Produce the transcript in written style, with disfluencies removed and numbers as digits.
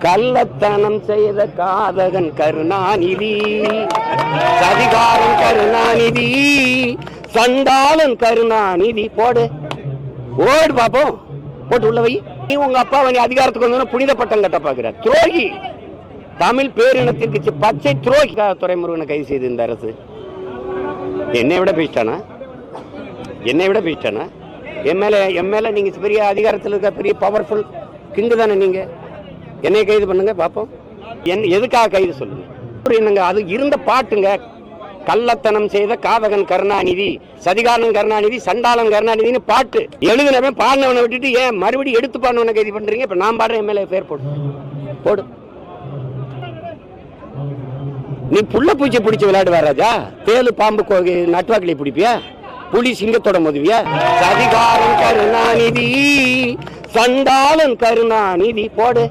கள்ளத்தனம் செய்த காதகன் கருணாநிதி, சதிகாரன் கருணாநிதி, சண்டாளன் கருணாநிதி. போடு ஓடு பாப்போம், போட்டு உள்ள வை. நீ உங்க அப்பா நீ அதிகாரத்துக்கு வந்து புனித பட்டம் கட்ட பாக்குற துரோகி, தமிழ் பேரினத்திற்கு பச்சை துரோகி. துரைமுருகனை கைது செய்து இந்த அரசு என்னை விட பேசிட்டானா? என்னை விட பேசிட்டானா? எம்எல்ஏ நீங்க பெரிய அதிகாரத்தில் இருக்க பெரிய பவர்ஃபுல் கிங்கு தானே நீங்க. என்னை கைது பண்ணுங்க பாப்போம். எதுக்காக கைது சொல்லுங்க? என்னங்க அது இருந்த பாட்டுங்க. கள்ளத்தனம் செய்த காதகன் கருணாநிதி, சதிகாரன் கருணாநிதி, சண்டாளன் கருணாநிதினு பாட்டு எழுதினவன் பாடினவனை விட்டுட்டு ஏன் மறுபடியும் எடுத்து பாடினவனை கைது பண்றீங்க? இப்ப நான் பாடுற எம்எல்ஏ பேர் போடு போடு. நீ புள்ள பூச்சி பிடிச்சி விளையாடுவா ராஜா? தேலு பாம்பு நட்டுவாக்கிலே பிடிப்பியா? புலி சிங்கத்தோட மோதுவியா? சதிகாரன் கருணாநிதி, சண்டாளன் கருணாநிதி. போடு.